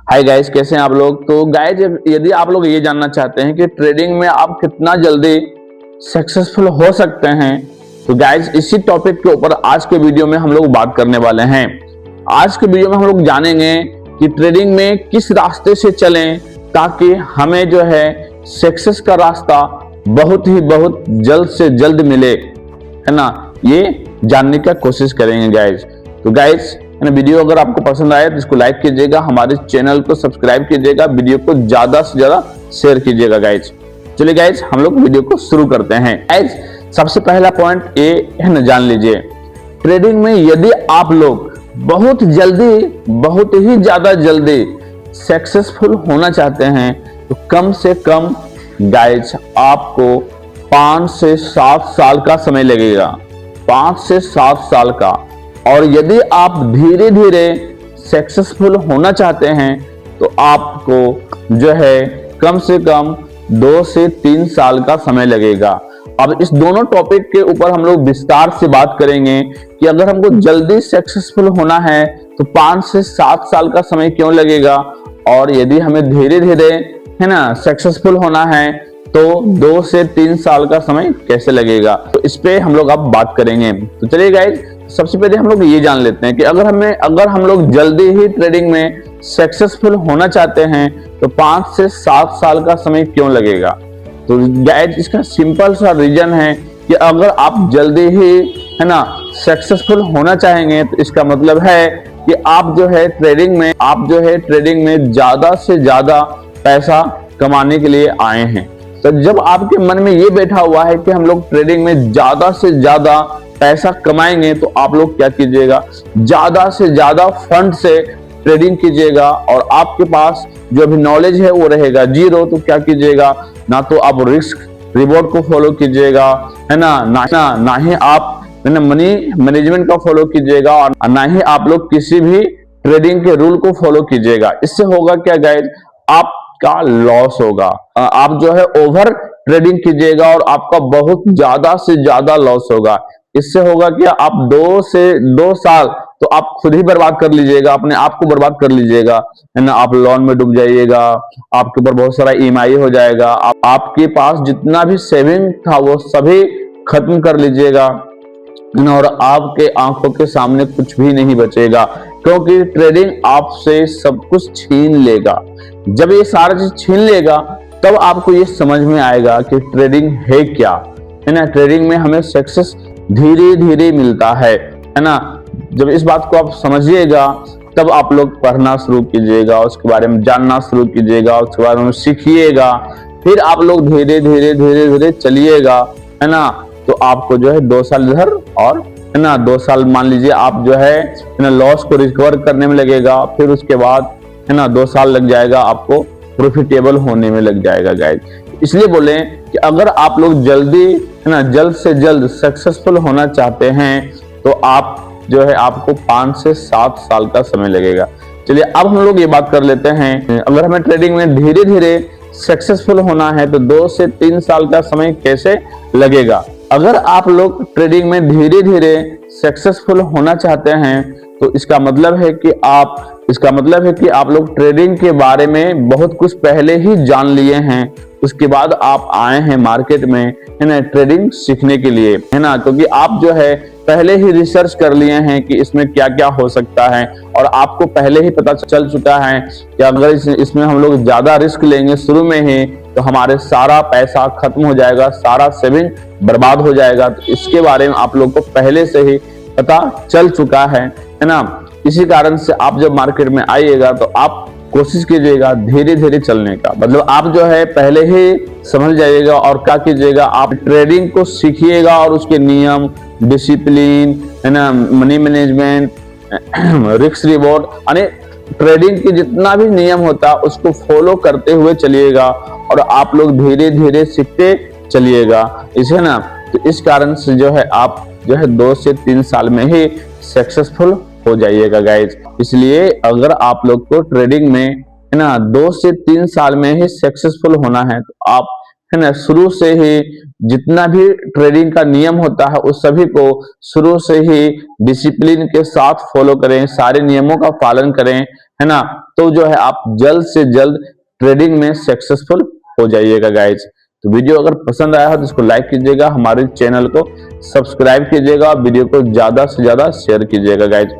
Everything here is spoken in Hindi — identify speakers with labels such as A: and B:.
A: हाय गाइस, कैसे हैं आप लोग। तो गाइस, यदि आप लोग ये जानना चाहते हैं कि ट्रेडिंग में आप कितना जल्दी सक्सेसफुल हो सकते हैं, तो गाइस इसी टॉपिक के ऊपर आज के वीडियो में हम लोग बात करने वाले हैं। आज के वीडियो में हम लोग जानेंगे कि ट्रेडिंग में किस रास्ते से चलें ताकि हमें जो है सक्सेस का रास्ता बहुत जल्द से जल्द मिले, है ना। ये जानने का कोशिश करेंगे गाइस। तो गाइस, वीडियो अगर आपको पसंद आए तो इसको लाइक कीजिएगा, हमारे चैनल को सब्सक्राइब कीजिएगा, वीडियो को ज्यादा से ज्यादा शेयर कीजिएगा गाइस। चलिए गाइस, हम लोग वीडियो को शुरू करते हैं। गाइस, सबसे पहला पॉइंट ये है ना, जान लीजिए ट्रेडिंग में यदि आप लोग बहुत ही ज्यादा जल्दी सक्सेसफुल होना चाहते हैं तो कम से कम गाइस आपको 5 से 7 साल का समय लगेगा, 5 से 7 साल का। और यदि आप धीरे धीरे सक्सेसफुल होना चाहते हैं तो आपको जो है कम से कम 2 से 3 साल का समय लगेगा। अब इस दोनों टॉपिक के ऊपर हम लोग विस्तार से बात करेंगे कि अगर हमको जल्दी सक्सेसफुल होना है तो 5 से 7 साल का समय क्यों लगेगा, और यदि हमें धीरे धीरे है ना सक्सेसफुल होना है तो 2 से 3 साल का समय कैसे लगेगा, तो इस पे हम लोग अब बात करेंगे। तो चलिए गाइस, सबसे पहले हम लोग ये जान लेते हैं कि अगर हम लोग जल्दी ही ट्रेडिंग में सक्सेसफुल होना चाहते हैं तो 5 से 7 साल का समय क्यों लगेगा। तो गाइस, इसका सिंपल सा रीजन है कि अगर आप जल्दी ही है ना सक्सेसफुल होना चाहेंगे तो इसका मतलब है कि आप जो है ट्रेडिंग में ज्यादा से ज्यादा पैसा कमाने के लिए आए हैं। तो जब आपके मन में ये बैठा हुआ है कि हम लोग ट्रेडिंग में ज्यादा से ज्यादा पैसा कमाएंगे तो आप लोग क्या कीजिएगा, ज्यादा से ज्यादा फंड से ट्रेडिंग कीजिएगा। और आपके पास जो भी नॉलेज है वो रहेगा जीरो, तो क्या कीजिएगा, ना तो आप रिस्क रिवॉर्ड को फॉलो कीजिएगा, है ना ही आप मनी मैनेजमेंट का फॉलो कीजिएगा, और ना ही आप लोग किसी भी ट्रेडिंग के रूल को फॉलो कीजिएगा। इससे होगा क्या गाइस, आपका लॉस होगा। आप जो है ओवर ट्रेडिंग कीजिएगा और आपका बहुत ज्यादा से ज्यादा लॉस होगा। इससे होगा कि आप 2 साल तो आप खुद ही बर्बाद कर लीजिएगा, अपने आप को बर्बाद कर लीजिएगा, है ना। आप लोन में डूब जाइएगा, आपके ऊपर बहुत सारा ईएमआई हो जाएगा, आपके पास जितना भी सेविंग था वो सभी खत्म कर लीजिएगा, और आपके आंखों के सामने कुछ भी नहीं बचेगा, क्योंकि ट्रेडिंग आपसे सब कुछ छीन लेगा। जब ये सारा चीज छीन लेगा तब आपको ये समझ में आएगा कि ट्रेडिंग है क्या, है ना। ट्रेडिंग में हमें सक्सेस धीरे धीरे मिलता है ना। जब इस बात को आप समझिएगा तब आप लोग पढ़ना शुरू कीजिएगा, उसके बारे में जानना शुरू कीजिएगा, उसके बारे में सीखिएगा, फिर आप लोग धीरे धीरे चलिएगा, है ना। तो आपको जो है 2 साल इधर और है ना 2 साल मान लीजिए आप जो है ना लॉस को रिकवर करने में लगेगा, फिर उसके बाद है ना 2 साल लग जाएगा आपको प्रॉफिटेबल होने में लग जाएगा गाइस। इसलिए बोले कि अगर आप लोग जल्दी है ना जल्द से जल्द सक्सेसफुल होना चाहते हैं तो आप जो है आपको 5 से 7 साल का समय लगेगा। चलिए अब हम लोग ये बात कर लेते हैं, अगर हमें ट्रेडिंग में धीरे धीरे सक्सेसफुल होना है तो 2 से 3 साल का समय कैसे लगेगा। अगर आप लोग ट्रेडिंग में धीरे धीरे सक्सेसफुल होना चाहते हैं तो इसका मतलब है कि आप लोग ट्रेडिंग के बारे में बहुत कुछ पहले ही जान लिए हैं, उसके बाद आप आए हैं मार्केट में, है ना, ट्रेडिंग सीखने के लिए, है ना। क्योंकि आप जो है पहले ही रिसर्च कर लिए हैं कि इसमें क्या क्या हो सकता है, और आपको पहले ही पता चल चुका है कि अगर इसमें हम लोग ज्यादा रिस्क लेंगे शुरू में ही तो हमारे सारा पैसा खत्म हो जाएगा, सारा सेविंग बर्बाद हो जाएगा। तो इसके बारे में आप लोग को पहले से ही पता चल चुका है ना। इसी कारण से आप जब मार्केट में आइएगा तो आप कोशिश कीजिएगा धीरे धीरे चलने का, मतलब आप जो है पहले ही समझ जाइएगा और क्या कीजिएगा, आप ट्रेडिंग को सीखिएगा और उसके नियम, डिसिप्लिन, है ना, मनी मैनेजमेंट, रिस्क रिवॉर्ड, यानी ट्रेडिंग के जितना भी नियम होता है उसको फॉलो करते हुए चलिएगा और आप लोग धीरे धीरे सीखते चलिएगा, इसे ना। तो इस कारण से जो है आप जो है 2 से 3 साल में ही सक्सेसफुल हो जाइएगा गाइज। इसलिए अगर आप लोग को ट्रेडिंग में है ना 2 से 3 साल में ही सक्सेसफुल होना है तो आप है ना शुरू से ही जितना भी ट्रेडिंग का नियम होता है उस सभी को शुरू से ही डिसिप्लिन के साथ फॉलो करें, सारे नियमों का पालन करें, है ना। तो जो है आप जल्द से जल्द ट्रेडिंग में सक्सेसफुल हो जाइएगा गाइज। तो वीडियो अगर पसंद आया हो तो इसको लाइक कीजिएगा, हमारे चैनल को सब्सक्राइब कीजिएगा, वीडियो को ज्यादा से ज्यादा शेयर कीजिएगा गाइज।